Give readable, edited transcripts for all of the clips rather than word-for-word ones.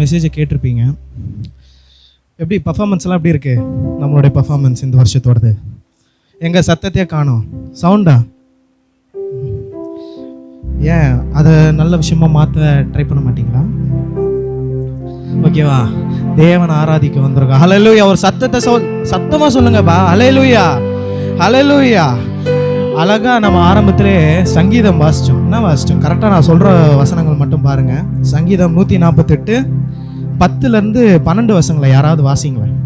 மெசேஜை கேட்டிருப்பீங்க. எப்படி பர்ஃபார்மன்ஸ்லாம் எப்படி இருக்குது நம்மளுடைய பர்ஃபார்மன்ஸ் இந்த வருஷத்தோடது? எங்கள் சத்தத்தையே காணோம், சவுண்டா? ஏன் அதை நல்ல விஷயமா மாற்ற ட்ரை பண்ண மாட்டீங்களா? ஓகேவா, தேவனை ஆராதிக்க வந்திருக்கோம். ஹல்லேலூயா. ஒரு சத்தத்தை சத்தமாக சொல்லுங்கப்பா. ஹல்லேலூயா, ஹல்லேலூயா. அழகா நம்ம ஆரம்பத்திலே சங்கீதம் வாசித்தோம். என்ன வாசித்தோம்? கரெக்டாக நான் சொல்கிற வசனங்கள் மட்டும் பாருங்கள். சங்கீதம் 148 10லேருந்து 12 வசனங்களை யாராவது வாசிங்களேன்.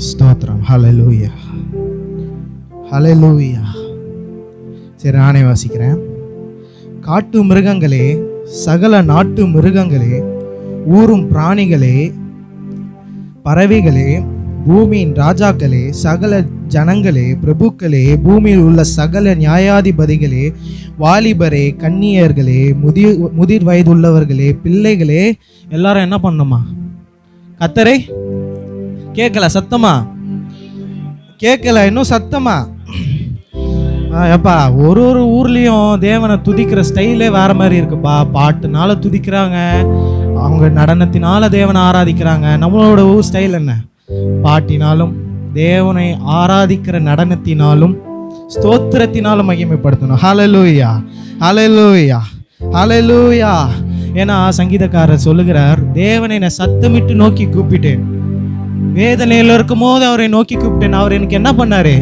ஸ்தோத்திரம். ஹல்லேலூயா, ஹல்லேலூயா. சரி, நானே வாசிக்கிறேன். காட்டு மிருகங்களே, சகல நாட்டு மிருகங்களே, ஊரும் பிராணிகளே, பறவைகளே, பூமியின் ராஜாக்களே, சகல ஜனங்களே, பிரபுக்களே, பூமியில் உள்ள சகல நியாயாதிபதிகளே, வாலிபரே, கன்னியர்களே, முதிர் வயதுள்ளவர்களே, பிள்ளைகளே, எல்லாரும் என்ன பண்ணணுமா? கர்த்தரை கேட்கல, சத்தமா கேட்கல, இன்னும் சத்தமா. ஏப்பா, ஒரு ஒரு ஊர்லேயும் தேவனை துதிக்கிற ஸ்டைலே வேற மாதிரி இருக்குப்பா. பாட்டுனால துதிக்கிறாங்க, அவங்க நடனத்தினால தேவனை ஆராதிக்கிறாங்க. நம்மளோட ஊர் ஸ்டைல் என்ன? பாட்டினாலும் தேவனை ஆராதிக்கிற நடனத்தினாலும் ஸ்தோத்திரத்தினாலும் மகிமைப்படுத்தணும். ஹல்லேலூயா, ஹல்லேலூயா, ஹல்லேலூயா. ஏன்னா சங்கீதக்காரர் சொல்லுகிறார், தேவனை நான் சத்தமிட்டு நோக்கி கூப்பிட்டேன். வேதனையில் இருக்கும் போது அவரை நோக்கி கூப்பிட்டேன், அவர் எனக்கு என்ன பண்ணாரு?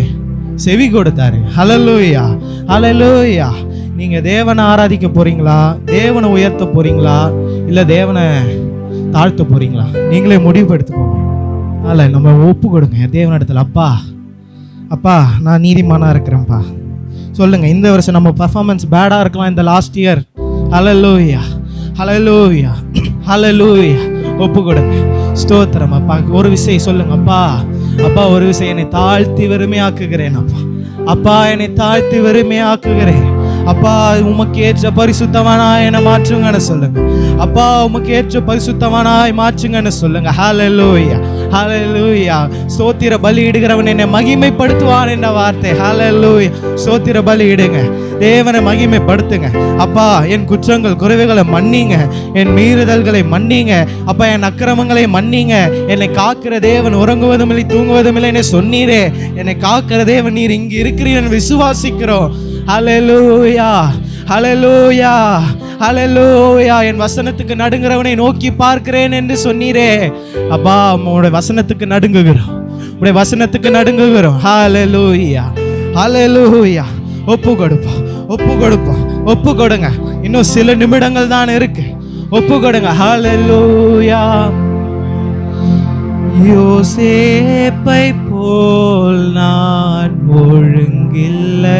செவி கொடுத்தாரு. ஹல்லேலூயா, ஹல்லேலூயா. நீங்க தேவனை ஆராதிக்க போறீங்களா? தேவனை உயர்த்த போறீங்களா? இல்ல தேவனை தாழ்த்த போறீங்களா? நீங்களே முடிவுபடுத்துக்கோங்க. அல்ல, நம்ம ஒப்பு கொடுங்க தேவனிடத்துல. அப்பா, அப்பா, நான் நீதிமானா இருக்கிறேன்ப்பா சொல்லுங்க. இந்த வருஷம் நம்ம பர்ஃபார்மன்ஸ் பேடா இருக்கலாம், இந்த லாஸ்ட் இயர். ஹல்லேலூயா, ஹல்லேலூயா, ஹல்லேலூயா. ஒப்பு கொடுங்க. ஸ்தோத்திரம். அப்பா, ஒரு விஷயம் சொல்லுங்க. அப்பா, அப்பா, ஒரு விஷயம், என்னை தாழ்த்தி வெறுமையாக்குகிறேன். அப்பா, அப்பா, என்னை தாழ்த்தி வெறுமையாக்குகிறேன். அப்பா, உமக்கு ஏற்ற பரிசுத்தமானாய் என்னை மாற்றுங்கன்னு சொல்லுங்க. அப்பா, உமக்கு ஏற்ற பரிசுத்தமானாய் மாற்றுங்கன்னு சொல்லுங்க. ஹல்லேலூயா, ஹல்லேலூயா. ஸ்தோத்திர பலி இடுகிறவன் என்னை மகிமைப்படுத்துவான் என்ற வார்த்தை. ஹல்லேலூயா. ஸ்தோத்திர பலி இடுங்க, தேவனை மகிமைப்படுத்துங்க. அப்பா, என் குற்றங்கள் குறைவுகளை மன்னிங்க, என் மீறுதல்களை மன்னிங்க. அப்பா, என் அக்கிரமங்களை மன்னிங்க. என்னை காக்கிற தேவன் உறங்குவதும் இல்லை தூங்குவதும் இல்லை என்ன சொன்னீரே. என்னை காக்கிற தேவன் நீர் இங்கு இருக்கிறீன்னு விசுவாசிக்கிறோம். ஹல்லேலூயா, ஹல்லேலூயா, ஹல்லேலூயா. என் வசனத்துக்கு நடுங்குறவனை நோக்கி பார்க்கிறேன் என்று சொன்னீரே. அப்பா, உங்களுடைய வசனத்துக்கு நடுங்குகிறோம், உங்களுடைய வசனத்துக்கு நடுங்குகிறோம். ஹல்லேலூயா, ஹல்லேலூயா. ஒப்பு கொடுப்போம், ஒப்பு கொடுப்போம், ஒப்பு கொடுங்க. இன்னும் சில நிமிடங்கள் தான் இருக்கு. ஒப்பு கொடுங்க. ஹல்லேலூயா. யோசேப்பை போல் நான் ஒழுங்கில்லை.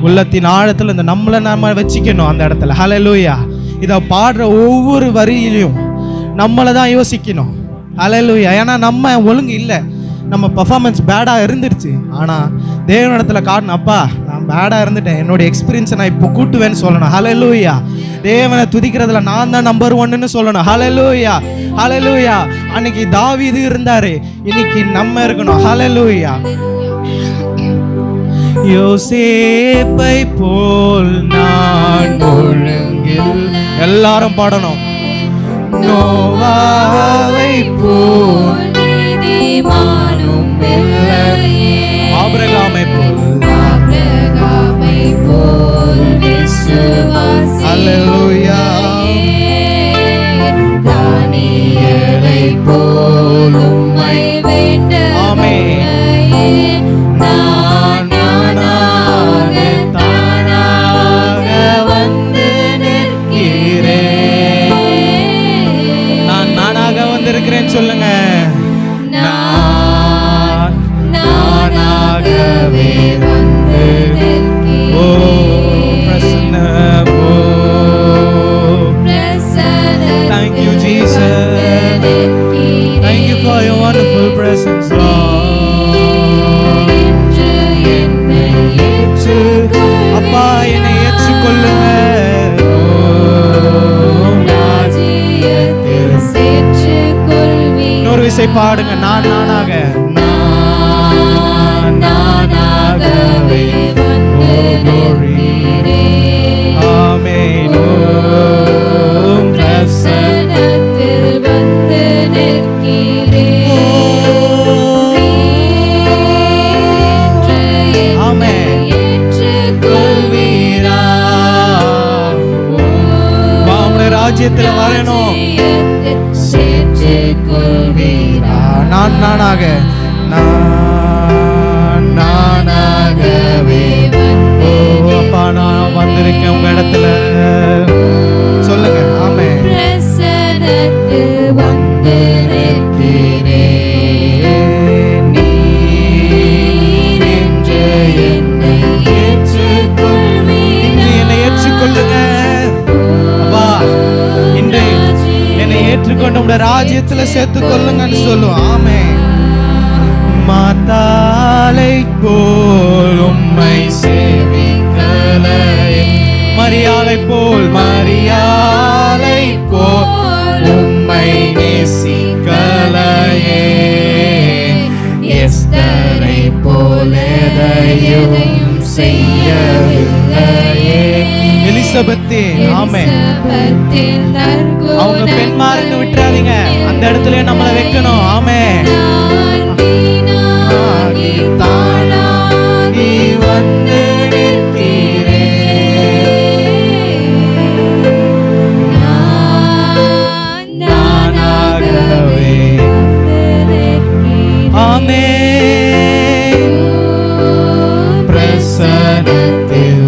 உள்ளத்தின் ஆழத்துல இந்த நம்மளை நாம வச்சுக்கணும் அந்த இடத்துல. ஹல்லேலூயா. இதை பாடுற ஒவ்வொரு வரியிலையும் நம்மளை தான் யோசிக்கணும். ஹல்லேலூயா. ஏன்னா நம்ம ஒழுங்கு இல்லை, நம்ம பர்ஃபார்மன்ஸ் பேடாக இருந்துருச்சு. ஆனால் தேவனிடத்துல காட்டணும், அப்பா நான் பேடாக இருந்துட்டேன், என்னோடய எக்ஸ்பீரியன்ஸை நான் இப்போ கூட்டுவேன்னு சொல்லணும். ஹல்லேலூயா. தேவனை துதிக்கிறதுல நான் தான் நம்பர் 1ன்னு சொல்லணும். ஹல்லேலூயா, ஹல்லேலூயா. அன்னைக்கு தாவீது இருந்தாரு, இன்னைக்கு நம்ம இருக்கணும். ஹல்லேலூயா. யோசேப்பை போல் நான் ஒழுங்கில். எல்லாரும் பாடணும். நோவாவை போல் நீதிமானும் இல்லையே. ஆபிரகாமை போல் விசுவாசி. ஹல்லேலூயா. தானியேலை போல் உம்மை வேண்ட. ஆமென். சொல்லுங்க. நானாகவே வந்து ஓ பிரசன்ன. ஓ thank you Jesus, thank you for your wonderful presence Lord. அப்பா, என்னை ஏற்றுக்கொள்ளுங்க. விசை பாடுங்க. நான் நானாக, நானாகவே வந்து நிற்கிறேன். ஆமென். பிரசன்ன இடத்துல வரணும். நான் நானாகவே ஓ அப்பா நான் வந்திருக்கேன் உங்க இடத்துல சொல்லுங்க. ஆமே ஏற்றுக்கொண்டு உடைய ராஜ்யத்துல சேர்த்து கொள்ளுங்கன்னு சொல்லுவோம். ஆமே. மாத்தாளை போல் உம்மை சேவிக்கலை, மரியாளை போல் உம்மை நேசிக்கலையே, எஸ்தரை போல எதையும் செய்யவில்லையே. எலிசபெத்தே, ஆமே. அவங்க பெண்மார்னு விட்டுறாதீங்க, அந்த இடத்துல நம்மளை வைக்கணும். ஆமே. வந்து நானாகவே ஆமே பிரசனத்தில்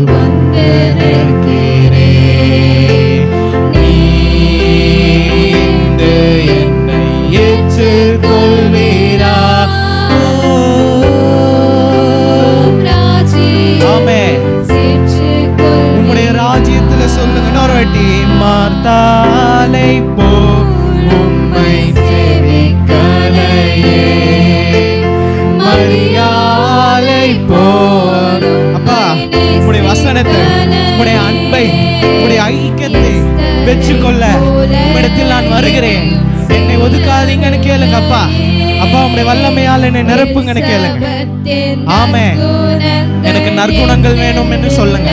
மார்த்தாளை போல் உம்மை சேவிக்கலையே, மரியாளை போல். அப்பா உம்முடைய வசனத்தை, உம்முடைய அன்பை, உம்முடைய ஐக்கியத்தை பெற்றுக்கொள்ள உம்மிடத்தில் நான் வருகிறேன். என்னை ஒதுக்காதீங்கன்னு கேளுங்க அப்பா. அப்பா உம்முடைய வல்லமையால் என்னை நிரப்புங்கன்னு கேளுங்க. ஆமே. எனக்கு நற்குணங்கள் வேணும் என்று சொல்லுங்க.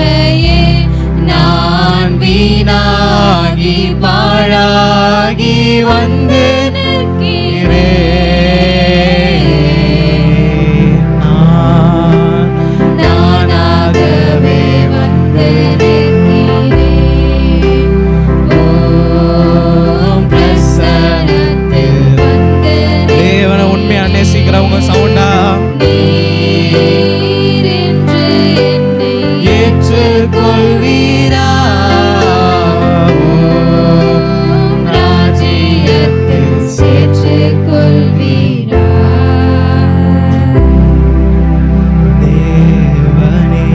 நான் வீணாகி பாழாகி வந்து நானாகவே வந்து பிரசனத்தில் தேவனை உண்மையா நேசிக்கிறவங்க சவுண்டா ஏற்றுக்கொள்வீரா, ராஜ்யத்தில் சேர்த்துக்கொள்வீரா. தேவனே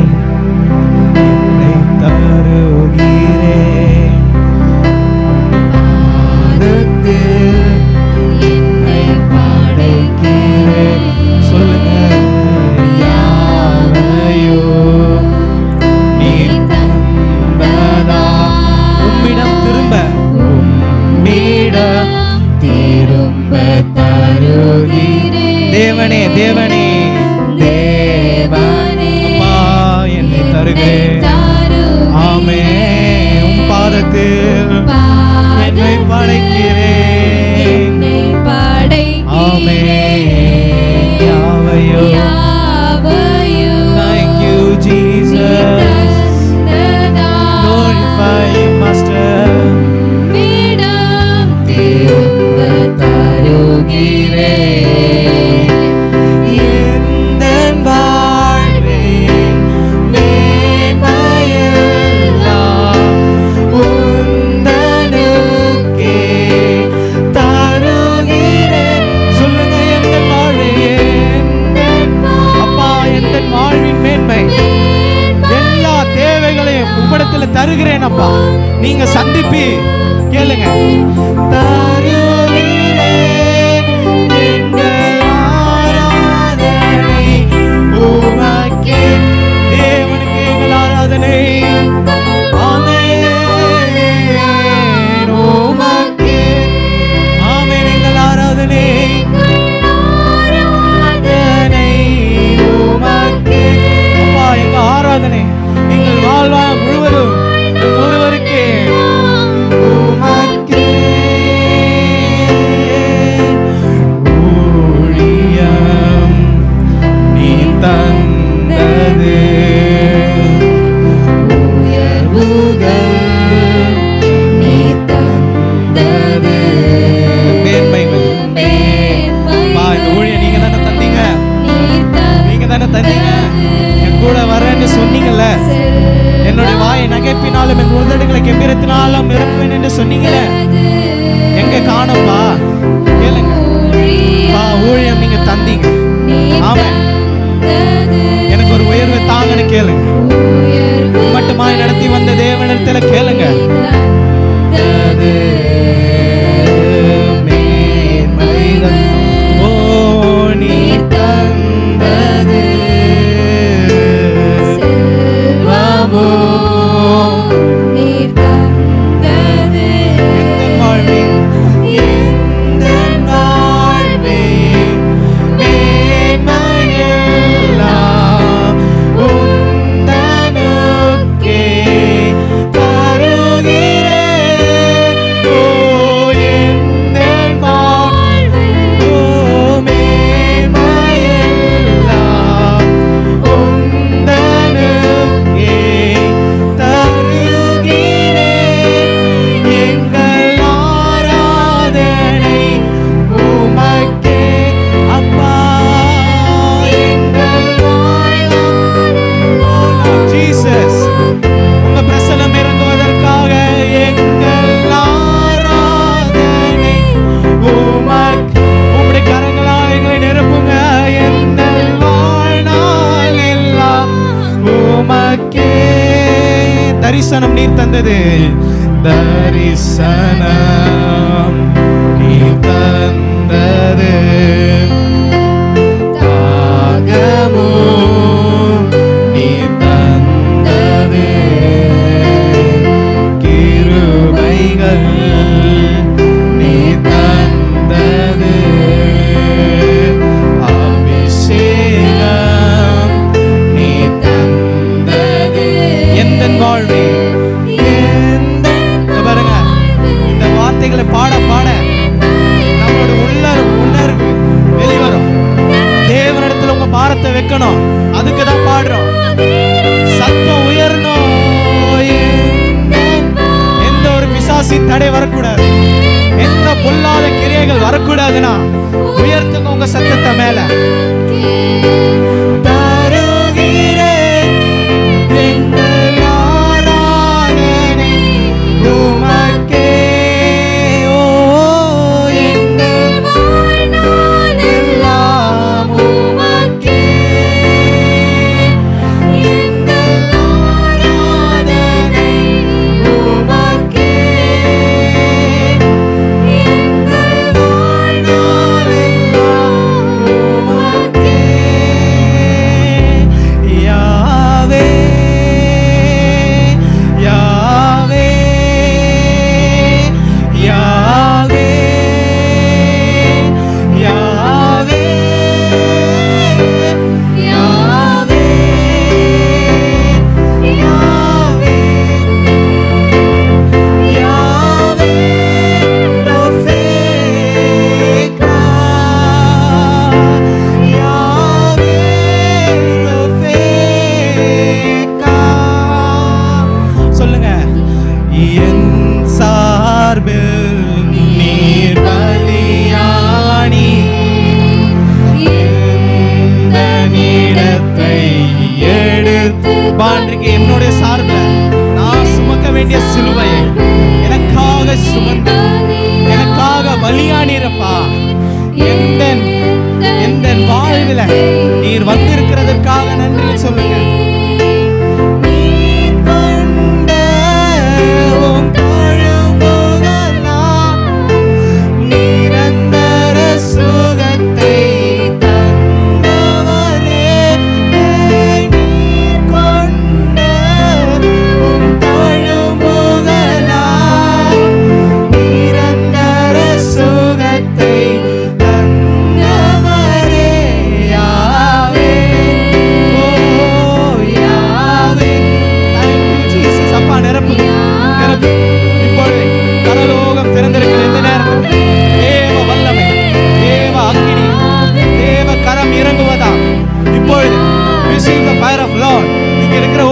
என்னை தருகிறேன், என்னை படைக்கிறேன். சொல்லுங்க. யாவையோ தேவனே தேவனே தேவனே அப்பா என்னை தருகிறேன். ஆமே. உம் பாதத்தில் என்னை படைக்கிறேன். ஆமே. யாவையோ thank you Jesus, glorify you master. தருகிறேன் அப்பா, நீங்க சந்திப்பி கேளுங்க. தேவனுக்கு எங்கள் ஆராதனை. ஆமென் எங்கள் ஆராதனை. அப்பா எங்க ஆராதனை எங்கள் வாழ்வா முழுவதும் ஒருவருக்கே உமக்கே ஆர்ப்பினாலும் என் உதடுகளை கெம்பீரத்தினாலும் நிரப்புவேன் என்று சொன்னீங்களே, எங்க காணோம்பா? கேளுங்க பா, ஊழியம் நீங்க தந்தீங்க. ஆமென். எனக்கு ஒரு உயர்வை தாங்கன்னு கேளுங்க. மட்டுமாய் நடத்தி வந்த தேவனிடத்துல கேளுங்க. தரிசனம் நீர் தந்தது, தரிசனம் நீர் தந்தது, தாகமும் நீர் தந்தது, கிருபைகள் நீர் தந்தது, அபிஷேகம் நீர் தந்தது. எந்த வாழ்வே பாட பாட நம்மளோட உணர்வு வெளிவரும். தேவனிடத்துல உங்க பாரத்தை வைக்கணும், அதுக்கு தான் பாடுறோம். சத்தம் உயரணும். எந்த ஒரு பிசாசி தடை வரக்கூடாது, எந்த பொல்லாத கிரியைகள் வரக்கூடாதுன்னா உயர்த்துங்க உங்க சத்தத்தை மேல. என்னுடைய சார்பில் நான் சுமக்க வேண்டிய சிலுவையை எனக்காக சுமந்து எனக்காக பலியானீரப்பா. எந்த வாழ்வில் நீர் வந்திருக்கிறதற்காக நன்றி சொல்லுங்க.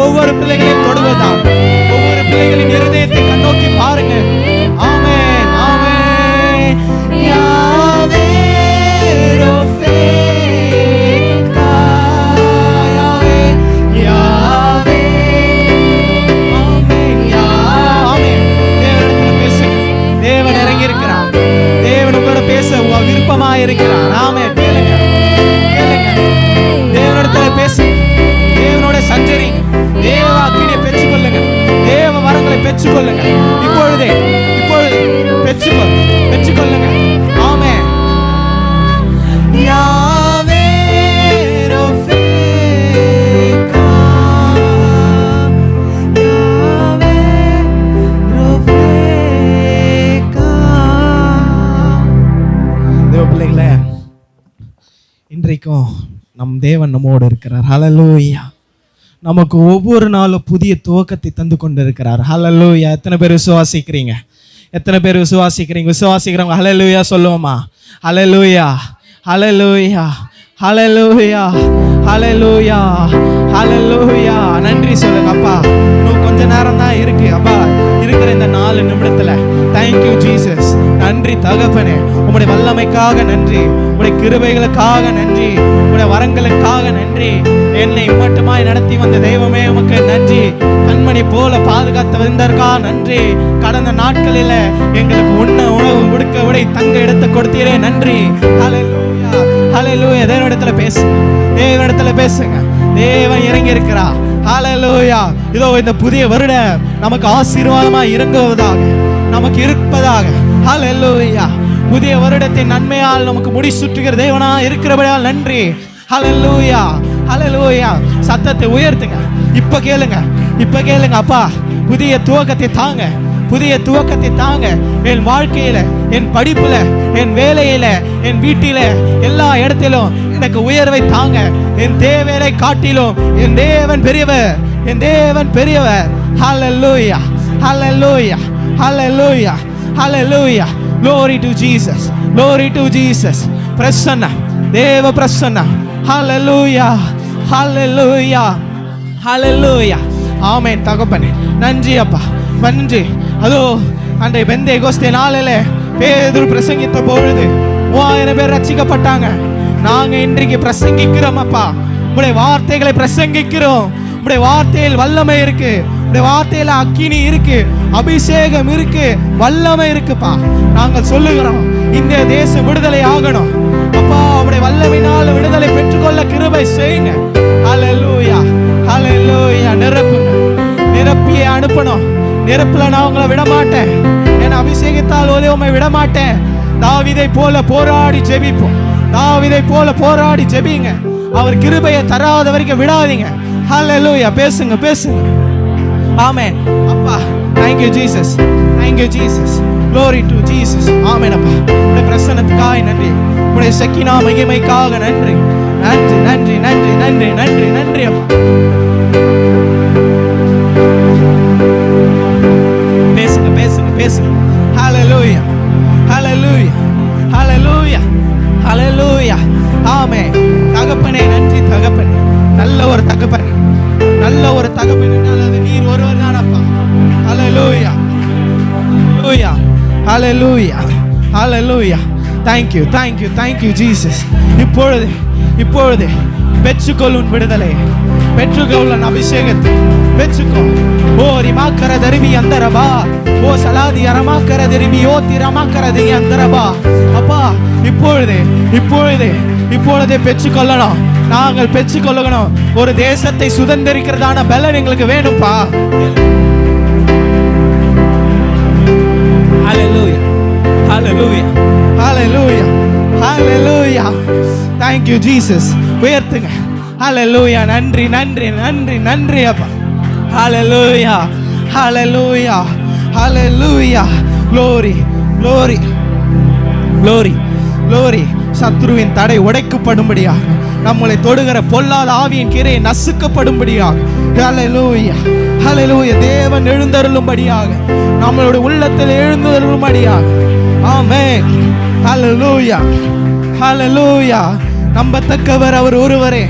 ஒவ்வொரு பிள்ளைகளையும் தொடுவதான், ஒவ்வொரு பிள்ளைகளின் இருதயத்தை கண்ணோக்கி பாருங்க. ஆமென் ஆமென். யாவே ரோஃபேகா, யாவே யாவே ஆமென் வரைக்கும் நம் தேவன் நம்மோடு இருக்கிறார். ஹல்லேலூயா. நமக்கு ஒவ்வொரு நாளும் புதிய துவக்கத்தை தந்து கொண்டு இருக்கிறார். ஹல்லேலூயா. எத்தனை பேர் விசுவாசிக்கிறீங்க? எத்தனை பேர் விசுவாசிக்கிறீங்க? விசுவாசிக்கிறவங்க ஹல்லேலூயா சொல்லுவோமா? ஹல்லேலூயா, ஹல்லேலூயா, ஹல்லேலூயா, ஹல்லேலூயா, ஹல்லேலூயா. நன்றி சொல்லுங்க. அப்பா, இன்னும் கொஞ்ச நேரம் தான் இருக்கு அப்பா, இருக்கிற இந்த 4 நிமிடத்துல. Thank you Jesus. நன்றி தகப்பனே, உம்முடைய வல்லமைக்காக நன்றி, உம்முடைய கிருபைகளுக்காக நன்றி, உம்முடைய வரங்களுக்காக நன்றி. என்னை மட்டுமாய் நடத்தி வந்த தெய்வமே உமக்கு நன்றி. கண்மணி போல பாதுகாத்து வந்ததற்கா நன்றி. கடந்த நாட்களில எங்களுக்கு உண்ண உணவு உடுக்க உடை தங்க எடுத்து கொடுத்தீரே நன்றி. ஹல்லேலூயா, ஹல்லேலூயா. தேவனிடத்துல பேசுங்க, தேவனிடத்துல பேசுங்க. தேவன் இறங்கி இருக்கிறா. ஹல்லேலூயா. இதோ இந்த புதிய வருடம் நமக்கு ஆசீர்வாதமாய் இறங்குவதாக, நமக்கு இருப்பதாக. ஹல்லேலூயா. புதிய வருடத்தின் நன்மையால் நமக்கு முடி சுற்றுகிற தேவனா இருக்கிறபடியால் நன்றி. ஹல்லேலூயா, ஹல்லேலூயா. சத்தத்தை உயர்த்துங்க. இப்ப கேளுங்க, இப்ப கேளுங்க. அப்பா, புதிய துவக்கத்தை தாங்க, புதிய துவக்கத்தை தாங்க. என் வாழ்க்கையில, என் படிப்புல, என் வேலையில, என் வீட்டில, எல்லா இடத்திலும் எனக்கு உயர்வை தாங்க. என் தேவனை காட்டிலும் என் தேவன் பெரியவர், என் தேவன் பெரியவர். ஹல்லேலூயா, ஹல்லேலூயா, ஹல்லேலூயா, ஹல்லேலூயா. Glory to Jesus, glory to Jesus. Prasanna தேவ பிரசன்ன. ஹல்லேலூயா, ஹல்லேலூயா, ஹல்லேலூயா. ஆமென் தகப்பனே. நன்றி அப்பா, நன்றி. அதோ அன்றைய பெந்தேகோஸ்தே நாளிலே பேதுரு பிரசங்கித்த பொழுது 3000 பேர் ரட்சிக்கப்பட்டாங்க. நாங்க இன்றைக்கு பிரசங்கிக்கிறோம் அப்பா, உங்களுடைய வார்த்தைகளை பிரசங்கிக்கிறோம். உங்களுடைய வார்த்தையில் வல்லமை இருக்கு, உங்களுடைய வார்த்தையில அக்கினி இருக்கு, அபிஷேகம் இருக்கு, வல்லமை இருக்குப்பா. நாங்கள் சொல்லுகிறோம், இந்த தேசம் விடுதலை ஆகணும் அப்பா. உங்களுடைய வல்லமையினால் விடுதலை பெற்றுக்கொள்ள கிருபை செய்யுங்க. ஹல்லேலூயா, ஹல்லேலூயா. நிரப்புங்க, நிரப்பியே அனுப்பணும். நிரப்புல நான் உங்களை விட மாட்டேன், என் அபிஷேகத்தால் உங்களை விட மாட்டேன். தாவீதை போல போராடி ஜெபிப்போம், தாவீதை போல போராடி ஜெபிங்க. அவர் கிருபையை தராத வரைக்கும் விடாதீங்க. ஹல்லேலூயா. பேசுங்க, பேசுங்க. ஆமென் அப்பா. Thank you Jesus, thank you Jesus, glory to Jesus. ஆமென் அப்பா. உம்முடைய பிரசன்னத்துக்காக நன்றி, உம்முடைய சக்கினா மகிமைக்காக நன்றி, நன்றி, நன்றி, நன்றி, நன்றி, நன்றி, நன்றி அப்பா. பேசுங்க, பேசுங்க, பேசுங்க. ஹல்லேலூயா, ஹல்லேலூயா, ஹல்லேலூயா, ஹல்லேலூயா. ஆமென் தகப்பனே. நன்றி தகப்பனே. நல்ல ஒரு தகப்பனே, நல்ல ஒரு தகப்பன் என்றால் அது நீர் ஒருவர் தான் அப்பா. ஹல்லேலூயா, ஹல்லேலூயா, ஹல்லேலூயா, ஹல்லேலூயா. Thank you, thank you, thank you Jesus. இப்பொழுது, இப்பொழுது பெற்றுக்கொள்ளும் விடுதலை, பெற்றுக்கொள்ளும் அபிஷேகத்தை பெற்றுக்கோ. ஓ ரிமாக்கர தரிபி அந்தரபா, ஓ சலாதி அரமாக்கர தரிபி, ஓ திரமாக்கர தரி அந்தரபா. அப்பா, இப்பொழுது, இப்பொழுது, இப்பொழுதே பெற்றுக்கொள்ளணும். நாங்கள் பெற்றுக்கொள்ளணும். ஒரு தேசத்தை சுதந்திரிக்கிறதான பலன் எங்களுக்கு வேணும்பா. ஹல்லேலூயா, ஹல்லேலூயா, ஹல்லேலூயா, ஹல்லேலூயா. Thank you Jesus. உயர்த்துங்க. ஹல்லேலூயா. நன்றி, நன்றி, நன்றி, நன்றி அப்பா. ஹல்லேலூயா, ஹல்லேலூயா, ஹல்லேலூயா. glory, glory, glory, glory. சத்ருவின் தடை உடைக்கப்படும்படியாக, நம்மளை தொடுகிற பொல்லாத ஆவியின் கிரை நசுக்கப்படும்படியாக, ஹல்லேலூயா, ஹல்லேலூயா. தேவன் எழுந்தருளும்படியாக, நம்மளுடைய உள்ளத்தில் எழுந்தருளும்படியாக. ஆமென். ஹல்லேலூயா, ஹல்லேலூயா. நம்பத்தக்கவர் அவர் ஒருவரே,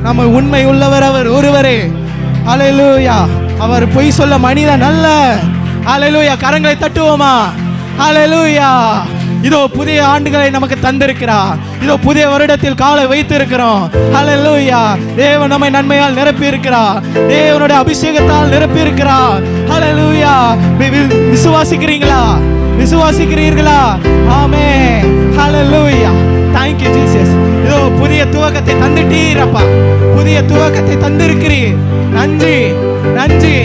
நம்ம உண்மை உள்ளவர் அவர் ஒருவரே. ஹல்லேலூயா. அவர் பொய் சொல்ல மனிதன் அல்ல. ஹல்லேலூயா. கரங்களை தட்டுவோமா? ஹல்லேலூயா. இதோ புதிய ஆண்டுகளை நமக்கு தந்திருக்கிறார். இதோ புதிய வருடத்தில் காலை வைத்திருக்கிறோம். ஹல்லேலூயா. தேவன் நம்மை நன்மையால் நிரப்பி இருக்கிறார், தேவனுடைய அபிஷேகத்தால் நிரப்பி இருக்கிறார். ஹல்லேலூயா. விசுவாசிக்கிறீங்களா? விசுவாசிக்கிறீர்களா? ஆமென். ஹல்லேலூயா. Thank you Jesus. இதோ புதிய துவக்கத்தை தந்துட்டீரப்பா, புதிய துவக்கத்தை தந்திருக்கிறீர். நன்றி, நன்றி,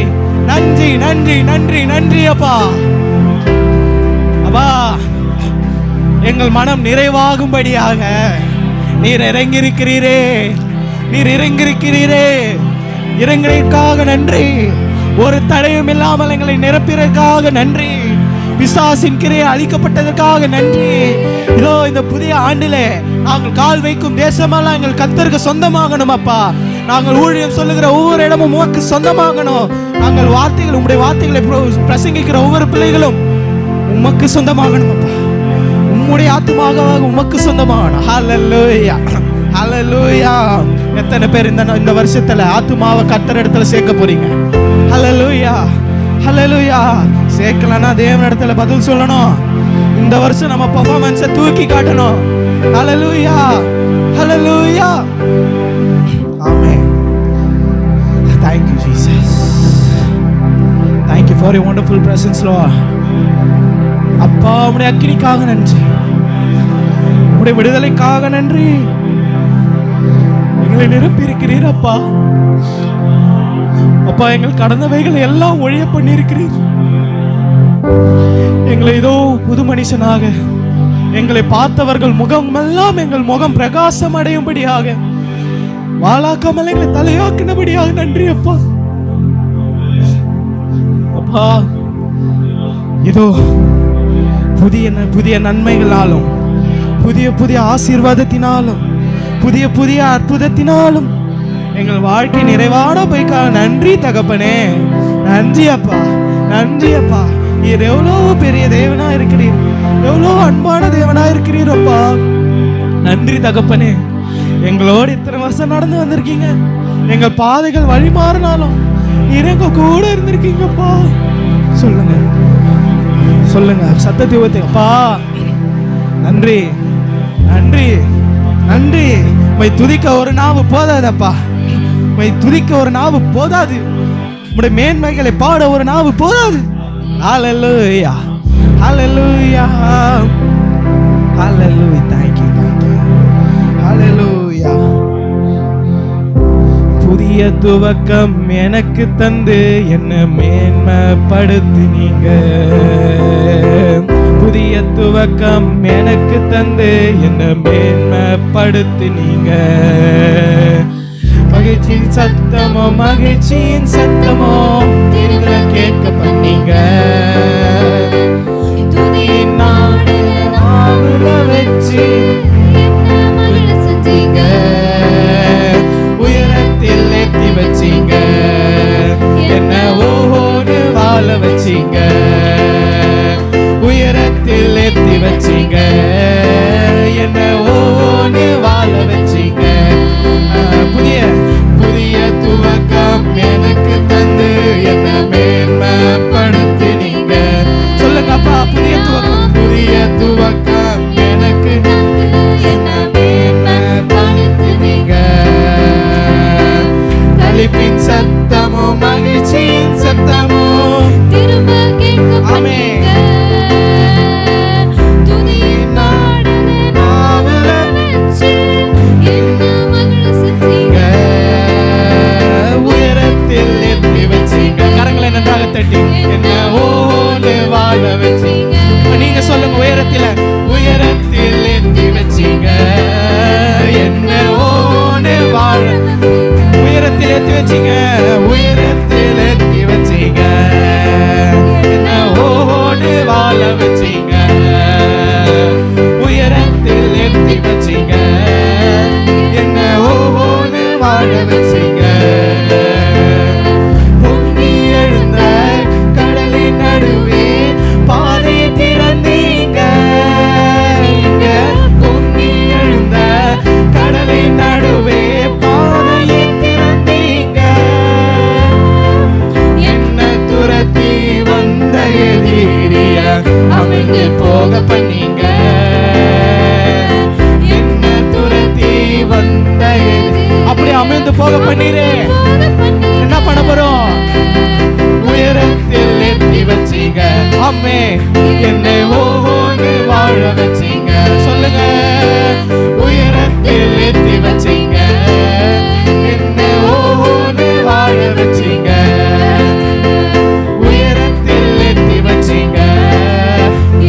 நன்றி, நன்றி, நன்றி, நன்றி அப்பா. அப்பா, எங்கள் மனம் நிறைவாகும்படியாக நீர் இறங்கியிருக்கிறீரே, நீர் இறங்கியிருக்கிறீரே. இறங்கிற்காக நன்றி. ஒரு தடையும் இல்லாமல் எங்களை நிரப்பிற்காக நன்றி. பிசாசின் கிரை அழிக்கப்பட்டதற்காக நன்றி. இதோ இந்த புதிய ஆண்டிலே நாங்கள் கால் வைக்கும் தேசமெல்லாம் எங்கள் கர்த்தருக்கு சொந்தமாகணும் அப்பா. நாங்கள் ஊழியம் சொல்லுகிற ஒவ்வொரு இடமும் உமக்கு சொந்தமாகணும். நாங்கள் வார்த்தைகள் உம்முடைய வார்த்தைகளை பிரசங்கிக்கிற ஒவ்வொரு பிள்ளைகளும் உமக்கு சொந்தமாகணும் அப்பா. உம்முடைய ஆத்துமாக உமக்கு சொந்தமாகணும். ஹல்லேலூயா, ஹல்லேலூயா. எத்தனை பேர் இந்த வருஷத்துல ஆத்துமாவை கர்த்தர் இடத்துல சேர்க்க போறீங்க? ஹல்லேலூயா, ஹல்லேலூயா. சேர்க்கலன்னா தேவன் இடத்துல பதில் சொல்லணும். இந்த வருஷம் நம்ம பெர்ஃபார்மன்ஸை தூக்கி காட்டணும். ஹல்லேலூயா, ஹல்லேலூயா. ஆமென். Thank you Jesus. Thank you for your wonderful presence Lord. அப்பா உம்முடைய அக்கினிக்காக நன்றி, உம்முடைய விடுதலைக்காக நன்றி. எங்களை நிரப்பி இருக்கிறீர் அப்பா. அப்பா எங்கள் கடந்தவைகளை எல்லாம் ஒழிய பண்ணியிருக்கிறீர். எங்களை ஏதோ புது மனுஷனாக எங்களை பார்த்தவர்கள் முகமெல்லாம் எங்கள் முகம் பிரகாசம் அடையும்படியாக வாளாக்காமல் எங்களை தலையாக்கினபடியாக நன்றி அப்பா. அப்பா இதோ புதிய நன்மைகளாலும் புதிய ஆசீர்வாதத்தினாலும் புதிய அற்புதத்தினாலும் எங்கள் வாழ்க்கை நிறைவான போய்க்காக நன்றி தகப்பனே. நன்றி அப்பா, நன்றி அப்பா. நீர் எவ்வளவு பெரிய தேவனா இருக்கிறீர், எவ்வளவு அன்பான தேவனா இருக்கிறீர் அப்பா. நன்றி தகப்பனே. எங்களோடு இத்தனை வருஷம் நடந்து வந்திருக்கீங்க. எங்கள் பாதைகள் வழி மாறினாலும் நீர் எங்க கூட இருந்திருக்கீங்கப்பா. சொல்லுங்க சொல்லுங்க சத்தத்தை ஊத்துங்கப்பா. நன்றி நன்றி நன்றி. மை துதிக்க ஒரு நாவு போதாதப்பா, மை துதிக்க ஒரு நாவு போதாது, உம்முடைய மேன்மைகளை பாட ஒரு நாவு போதாது. ஹல்லேலூயா, ஹல்லேலூயா, ஹல்லேலூயா. Thank you, thank you. ஹல்லேலூயா. புதிய துவக்கம் எனக்கு தந்து என்ன மேன்மைப்படுத்தினீங்க. புதிய துவக்கம் எனக்கு தந்து என்ன மேன்மைப்படுத்தினீங்க. மகிழ்ச்சியின் சத்தமோ மகிழ்ச்சியின் சத்தமோ திரும்ப கேட்க பண்ணீங்க. வச்சு உயரத்தில் ஏத்தி வச்சீங்க. என்ன ஓஹோன்னு வாழ வச்சீங்க. உயரத்தில் ஏத்தி வச்சீங்க. என்ன ஓஹோன்னு வாழ வச்சீங்க. புதிய துவக்கம் எனக்கு தந்து என்ன மேன்மைப்படுத்தினீங்க. சொல்லுங்கப்பா, புதிய துவக்கம் எனக்கு என்ன மேன்மைப்படுத்தினீங்க. களிப்பின் சத்தமோ மகிழ்ச்சியின் சத்தமோ திரும்ப கேட்க பண்ணீங்க. என்ன ஓடு வாழ வச்சீங்க. நீங்க சொல்லுங்க, உயரத்தில் ஏத்தி வச்சீங்க. என்ன ஓடு வாழ உயரத்தில் ஏத்தி வச்சீங்க. உயரத்தில் ஏத்தி வச்சீங்க. என்ன ஓடு வாழ வச்சீங்க. உயரத்தில் ஏத்தி வச்சீங்க. என்ன ஓடு வாழ வச்சீங்க. நடுவே பாதையை திறந்தீங்க. இங்க பொங்கி எழுந்த கடலின் நடுவே பாதையை திறந்தீங்க. என்ன துரத்தி வந்த எதிரிய அமைந்து போக பண்ணீங்க. என்ன துரத்தி வந்த அப்படி அமைந்து போக பண்ணீரே. என்ன பண்ண போறோம்? உயரத்தில் ஏத்தி வச்சீங்க. அம்மே என்னை ஓஹோன்னு வாழ வச்சீங்க. சொல்லுங்க, உயரத்தில் ஏத்தி வச்சீங்க. என்னை ஓஹோன்னு வாழ வச்சீங்க. உயரத்தில் ஏத்தி வச்சீங்க.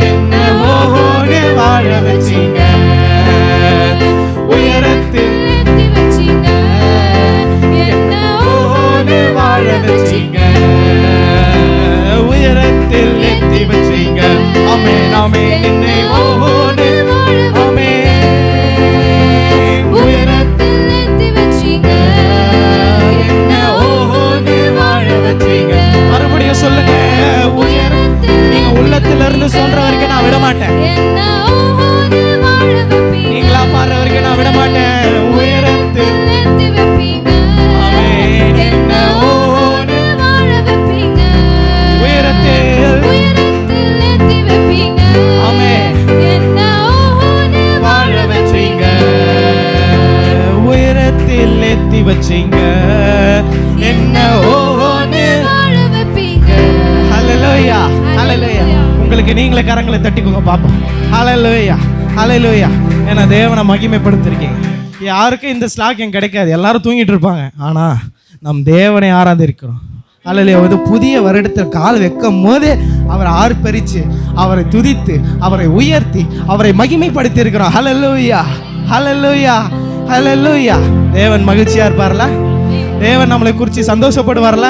என்னை ஓஹோன்னு வாழ வச்சீங்க. உயரத்தில் ஏத்தி வச்சீங்க. என்னை ஓஹோன்னு வாழ வச்சீங்க. உயரத்தில் ஏத்தி வச்சீங்க. ஆமென், ஆமென். என்னை ஓஹோன்னு ஆமென். ஏத்தி வச்சீங்க, என்ன ஓஹோன்னு வாழ வைப்பீங்க. ஹல்லேலூயா ஹல்லேலூயா. உங்களுக்கு நீங்களே கரங்களை தட்டிக்கோங்க பாப்போம். ஹல்லேலூயா ஹல்லேலூயா. ஏன்னா தேவனை மகிமைப்படுத்திருக்கீங்க. யாருக்கும் இந்த ஸ்லாக்கியம் கிடைக்காது, எல்லாரும் தூங்கிட்டு இருப்பாங்க. ஆனா நம் தேவனை ஆராதிக்கிறோம். ஹல்லேலூயா. ஒரு புதிய வருடத்தில் கால் வைக்கும் போது அவரை ஆர்ப்பரித்து, அவரை துதித்து, அவரை உயர்த்தி, அவரை மகிமைப்படுத்தி இருக்கிறோம். ஹல்லேலூயா ஹல்லேலூயா ஹல்லேலூயா. தேவன் மகிழ்ச்சியா இருப்பார்ல, தேவன் நம்மளை குறித்து சந்தோஷப்படுவார்ல.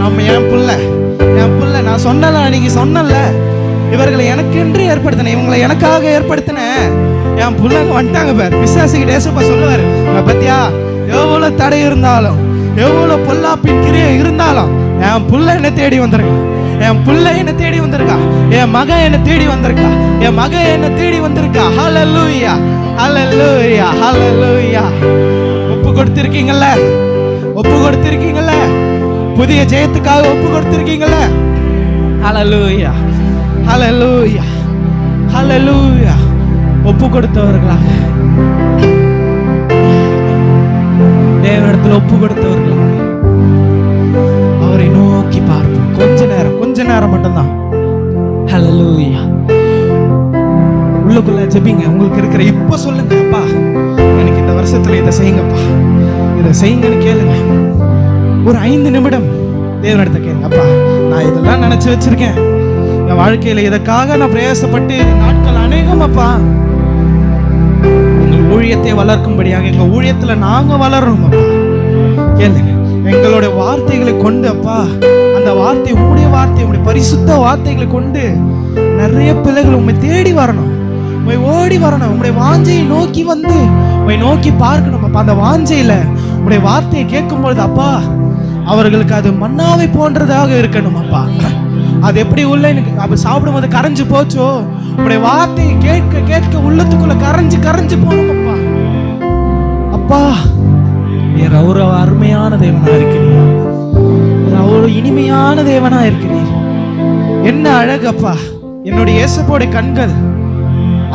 நம்ம என் புள்ள நான் சொன்னல, நீங்க சொன்னல, இவர்களை எனக்கென்று ஏற்படுத்தின, இவங்களை எனக்காக ஏற்படுத்தின என் புள்ளங்க வந்துட்டாங்க பார். பிசாசுகிட்ட ஏசப்பா சொல்லுவாரு, பத்தியா எவ்வளவு தடை இருந்தாலும், எவ்வளவு பொல்லாப்பின் கிரியை இருந்தாலும் என் புள்ள என்ன தேடி வந்திருக்கா, என் புள்ள என்ன தேடி வந்திருக்கா, என் மகன் என்ன தேடி வந்திருக்கா, என் மகன் என்ன தேடி வந்திருக்கா. ஹல்லேலூயா ஹல்லேலூயா ஹல்லேலூயா. ஒப்பு கொடுத்திருக்கீங்கல்ல, ஒப்பு கொடுத்திருக்கீங்கல்ல, புதிய ஜெயத்துக்காக ஒப்பு கொடுத்திருக்கீங்கல்ல. ஹல்லேலூயா ஹல்லேலூயா ஹல்லேலூயா. ஒப்பு கொடுத்தவர்களாக, தேவனிடத்தில் ஒப்பு கொடுத்தவர்களாக அவரை நோக்கி பார்ப்போம். கொஞ்ச நேரம் மட்டும்தான். ஹல்லேலூயா. உள்ளுக்குள்ள ஜெபிங்க. உங்களுக்கு இருக்கிற இப்ப சொல்லுங்க, அப்பா எனக்கு இந்த வருஷத்துல இதை செய்யுங்கப்பா, இதை செய்யுங்கன்னு கேளுங்க. ஒரு 5 நிமிடம் தேவனிடத்தை கேளுங்க. அப்பா நான் இதெல்லாம் நினைச்சு வச்சிருக்கேன், என் வாழ்க்கையில இதற்காக நான் பிரயாசப்பட்டு நாட்கள் அநேகம். அப்பா உங்கள் ஊழியத்தை வளர்க்கும்படியாக எங்க ஊழியத்துல நாங்க வளரணும். அப்பா கேளுங்க. எங்களுடைய வார்த்தைகளை கொண்டு, அப்பா அந்த வார்த்தை, உங்களுடைய வார்த்தை, உங்களுடைய பரிசுத்த வார்த்தைகளை கொண்டு நிறைய பிள்ளைகள் உண்மை தேடி வரணும், உண்மை ஓடி வரணும், உங்களுடைய வாஞ்சையை நோக்கி வந்து உண்மை நோக்கி பார்க்கணும். அப்பா அந்த வாஞ்சையில உங்களுடைய வார்த்தையை கேட்கும் பொழுது அப்பா அவர்களுக்கு அது மன்னாவை போன்றதாக இருக்கணும். அப்பா அது எப்படி உள்ள எனக்கு அப்ப சாப்பிடும்போது கரைஞ்சு போச்சோ, உங்களுடைய வார்த்தையை கேட்க கேட்க உள்ளத்துக்குள்ள கரைஞ்சு போகணும். அப்பா அப்பா நீர் ஒரு அருமையான தேவனா இருக்கிறீர், ஒரு இனிமையான தேவனா இருக்கிறீர். என்ன அழகப்பா, என்னுடைய இயேசுவோட கண்கள்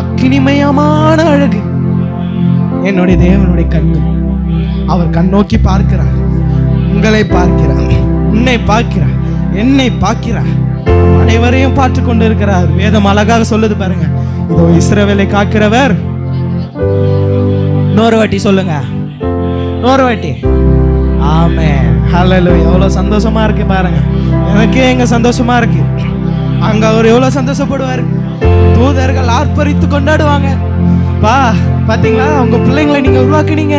அக்கினிமயமான அழகு. என்னுடைய தேவனுடைய கண்கள், அவர் கண் நோக்கி பார்க்கிறார், உங்களை பார்க்கிறார், உன்னை பார்க்கிறார், என்னை பார்க்கிறார், அனைவரையும் பார்த்து கொண்டு இருக்கிறார். வேதம் அழகாக சொல்லுது பாருங்க, இதோ இஸ்ரவேலை காக்கிறவர். இன்னொரு வாட்டி சொல்லுங்க, இன்னொரு வாட்டி. ஆமென் ஹல்லேலூயா. எவ்வளவு சந்தோஷமா இருக்கு பாருங்க, எனக்கே எங்க சந்தோஷமா இருக்கு. அங்க அவர் எவ்வளவு சந்தோஷப்படுவாரு, தூதர்கள் ஆர்ப்பரித்து கொண்டாடுவாங்க. பாத்தீங்களா, உங்க பிள்ளைங்களை நீங்க உருவாக்குனீங்க,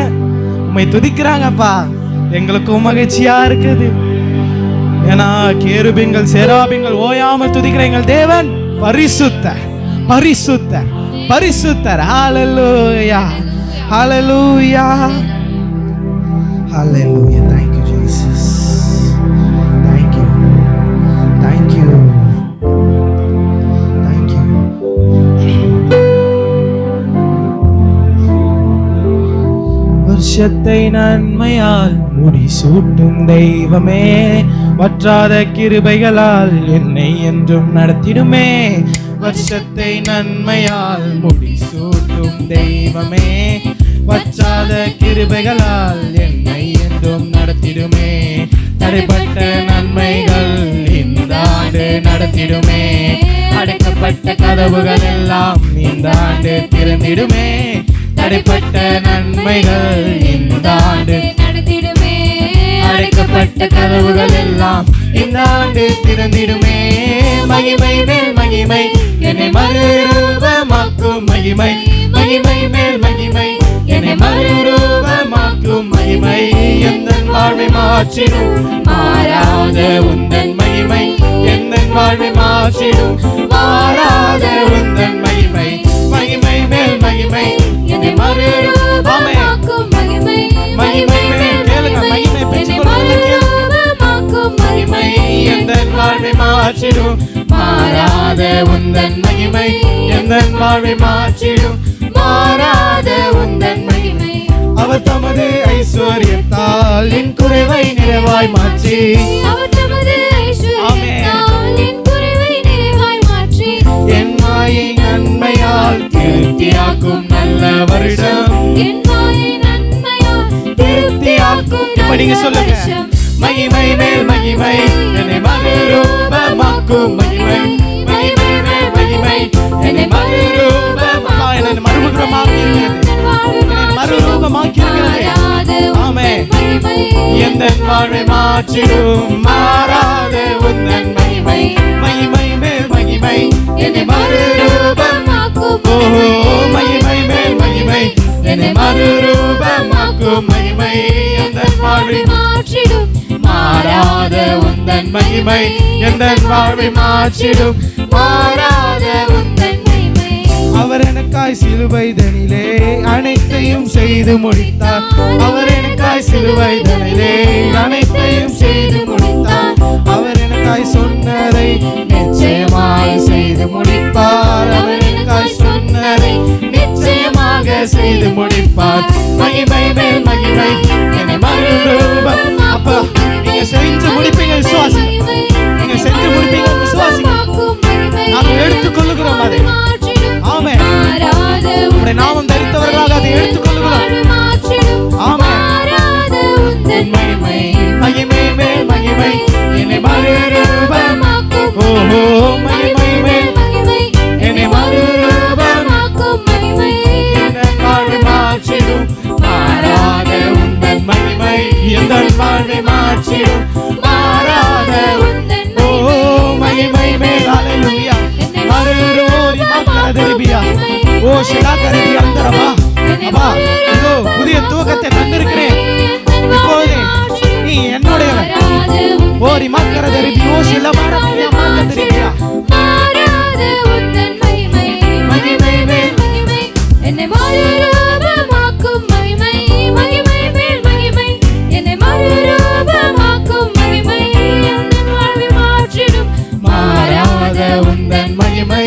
உண்மை துதிக்கிறாங்கப்பா. எங்களுக்கும் மகிழ்ச்சியா இருக்குது. ஏன்னா கேருபீன்கள் சேராபீன்கள் ஓயாமல் துதிக்கிற எங்கள் தேவன் பரிசுத்தர் பரிசுத்தர் பரிசுத்தர். ஹல்லேலூயா ஹல்லேலூயா ஹல்லேலூயா. Thank you Jesus. Thank you. Thank you. Thank you. வருஷத்தை நன்மையால் முடிசூட்டும் தெய்வமே, வற்றாத கிருபைகளால் என்னை என்றும் நடத்திடுமே. வருஷத்தை நன்மையால் முடிசூட்டும் தெய்வமே, வற்றாத கிருபைகளால் என்னை என்றும் நடத்திடுமே. தடைப்பட்ட நன்மைகள் இந்த ஆண்டு நடத்திடுமே. அடைக்கப்பட்ட கதவுகள் எல்லாம் இந்த ஆண்டு திறந்திடுமே. தடைப்பட்ட நன்மைகள் இந்த ஆண்டு நடத்திடுமே. அடைக்கப்பட்ட கதவுகள் எல்லாம் இந்த ஆண்டு திறந்திடுமே. மகிமை மேல் மகிமை என்னை மறுரூபமாக்கும் மகிமை, மகிமை மேல் மகிமை என்னை மறுரூபமாக்கும் மகிமை. எந்தன் வாழ்வை மாற்றிடும் மாறாத உந்தன் மகிமை, எந்தன் வாழ்வை மாற்றிடும் மாறாத உந்தன் மகிமை. மகிமை மேல் மகிமை என்னை மறுரூபமாக்கும் மகிமை, மகிமை மேல் கேளுங்க, மகிமை பெற்றுக்கொள்ளும் மகிமை. எந்தன் வாழ்வை மாற்றிடும் மாறாத உந்தன் மகிமை, எந்தன் வாழ்வை மாற்றிடும் மாறாத உந்தன் மகிமை. அவர் தமது ஐஸ்வர்யத்தால் என் குறைவை நிறைவாய் மாற்றி, அவர் தமது ஐஸ்வர்யத்தால் என் குறைவை நிறைவாய் மாற்றி, என் வாயை நன்மையால் திருப்தியாக்கும் நல்ல வருடம், என் வாயை நன்மையால் திருப்தி படிங்க சொல்லுங்க. மகிமை மேல் மகிமை என்னை மறுரூபமாக்கும் மகிமை, மகிமை மேல் மகிமை என்னை மறுரூபமாக்கும், என்னை மறுரூபமாக்கி இருக்கிறது. ஆமென். எந்த வாழ்வை மாற்றிடும் மாறாத உந்தன் மகிமை, மகிமை மேல் மகிமை என்னை மறுரூபமாக்கும். ஓ மகிமை மேல் மகிமை என்னை மறுரூபமாக்கும் மகிமை, எந்த வாழ்வை மாற்றிடும் மாறாத உந்தன் மகிமை, எந்த வாழ்வை மாற்றிடும் மாறாத உந்தன் மகிமை. அவர் எனக்காய் சிலுவை தனிலே அனைத்தையும் செய்து முடித்தார். அவர் எனக்காய் சிலுவை தனிலே அனைத்தையும் செய்து முடித்தார். அவர் எனக்காய் சொன்னதை நிச்சயமாக செய்து முடிப்பார். அவர் எனக்காய் சொன்னதை நிச்சயமாக செய்து முடிப்பார். மகிமை மேல் மகிமை என்னை மறுரூபம். அப்ப நீங்க செஞ்சு முடிப்பீங்க விசுவாசி, நீங்க செஞ்சு முடிப்பீங்க விசுவாசி. நாங்கள் எடுத்துக்கொள்ளுகிறோம் அதை. ஆமென். உம்முடைய நாமம் தரித்தவர்களாக அதை எடுத்துக்கொள்ளுகிறோம். ஆமென். மகிமை மகிமை மேல் மகிமை என்னை மறுரூபமாக்கும். ஓஹோ மகிமை மேல் மகிமை என்னை மறுரூபமாக்கும் மகிமை, எந்த வாழ்வை மாற்றிடும் மாறாத உந்தன் மகிமை, எந்த வாழ்வை மாற்றிடும் மாறாத உந்தன் ஓ மகிமை மேல். ஹல்லேலூயா. மறுரூபி மக்களதரிபியா ஓ ஷிலாகரதி அந்தரமா. அப்பா இதோ புதிய தூக்கத்தை தந்திருக்கிறேன். இப்போதே நீ என்னுடையவன். ஓரி மக்களதரிபி ஓ ஷிலமாரதியா மக்களதரிபியா. மாறாத உந்தன் மகிமை, மகிமை மேல் மகிமை என்னை மறுரூபமாக்கும் மகிமை, மகிமை மேல் மகிமை என்னை மறுரூபமாக்கும் மகிமை, எந்தன் வாழ்வை மாற்றிடும் மாறாத உந்தன் மகிமை,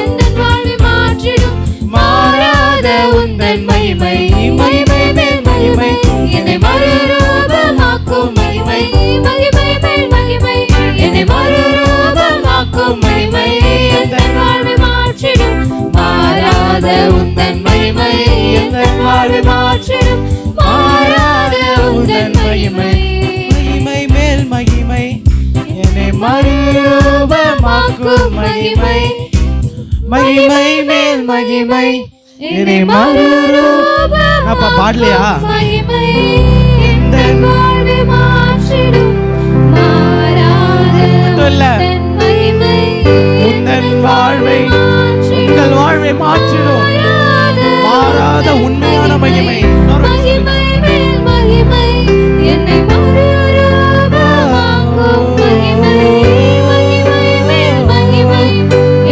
எந்தன் வாழ்வை மாற்றிடும் மாறாத உந்தன் மகிமை, மகிமை மேல் மகிமை என்னை மறுரூபமாக்கும் மகிமை, மகிமை மேல் மகிமை என்னை மறுரூபமாக்கும் மகிமை, எந்தன் வாழ்வை மாற்றிடும் மாறாத உந்தன் மகிமை, எந்தன் வாழ்வை மாற்றிடும் மாறாத உந்தன் மகிமை, மகிமை மேல் மகிமை என்னை மறுரூபமாக்கும் மகிமை, மகிமை மேல் மகிமை என்னை மறுரூபமாக்கும். அப்பா பாடலையா? மகிமை எந்தன் வாழ்வை மாற்றிடும் மாறாத உந்தன் மகிமை, உந்தன் வாழ்வை உங்கள் வாழ்வை மாற்றிடும் மாறாத உண்மையான மகிமை, மகிமை மேல் மகிமை என்னை மறுரூபமாக்கும் மகிமை, மகிமை மேல் மகிமை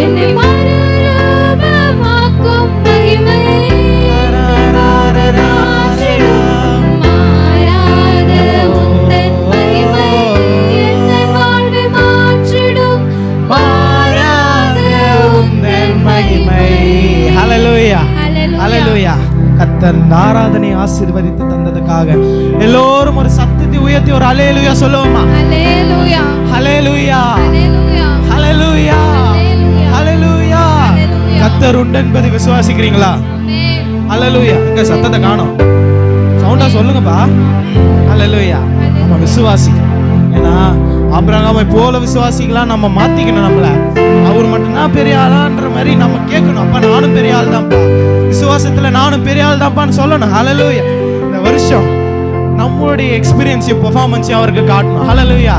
என்னை மறுரூபமாக்கும் மகிமை, மாறாத உந்தன் மகிமை, எந்தன் வாழ்வை மாற்றிடும் மாறாத உந்தன் மகிமை. ஹல்லேலூயா. ஹல்லேலூயா. கர்த்தர் ஆராதனை ஆசீர்வதித்து தந்ததுக்காக எல்லோரும் ஒரு சத்தத்தை உயர்த்தி ஒரு ஹல்லேலூயா சொல்லுவோமா? ஹல்லேலூயா. ஹல்லேலூயா. ஹல்லேலூயா. ஹல்லேலூயா. கர்த்தர் உண்டு என்பதை விசுவாசிக்கிறீங்களா? ஹல்லேலூயா. எங்க சத்தத்தை காணோம், சவுண்டா சொல்லுங்கப்பா. ஹல்லேலூயா. நம்ம விசுவாசிக்கிறோம். ஏன்னா ஆபிரகாமை போல விசுவாசிக்கலாம் நம்ம மாத்திக்கணும். நம்மள அவர் மட்டும்தான் பெரிய ஆளான்ற மாதிரி நம்ம கேட்கணும். அப்பா நானும் பெரிய ஆள் தான்ப்பா, விசுவாசத்துல நானும் பெரிய ஆள் தான்ப்பான்னு சொல்லணும். ஹல்லேலூயா. இந்த வருஷம் நம்மளுடைய எக்ஸ்பீரியன்ஸ் பெர்ஃபார்மன்ஸ் அவருக்கு காட்டணும். ஹல்லேலூயா.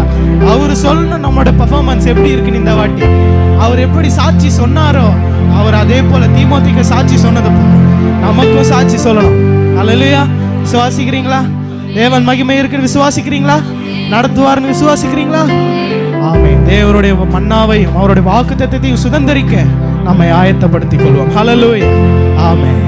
அவர் சொல்லணும் நம்மளோட பெர்ஃபார்மன்ஸ் எப்படி இருக்குன்னு. இந்த வாட்டி அவர் எப்படி சாட்சி சொன்னாரோ அவர் அதே போல தீமோத்தேயுக்கு சாட்சி சொன்னது நமக்கும் சாட்சி சொல்லணும். ஹல்லேலூயா. விசுவாசிக்கிறீங்களா? தேவன் மகிமை இருக்குன்னு விசுவாசிக்கிறீங்களா? நடத்துவார்னு விசுவாசிக்கிறீங்களா? ஆமென். தேவருடைய மன்னாவையும் அவருடைய வாக்குத்தத்தத்தையும் சுதந்தரிக்க நம்மை ஆயத்தப்படுத்திக் கொள்வோம். ஹல்லேலூயா. ஆமென்.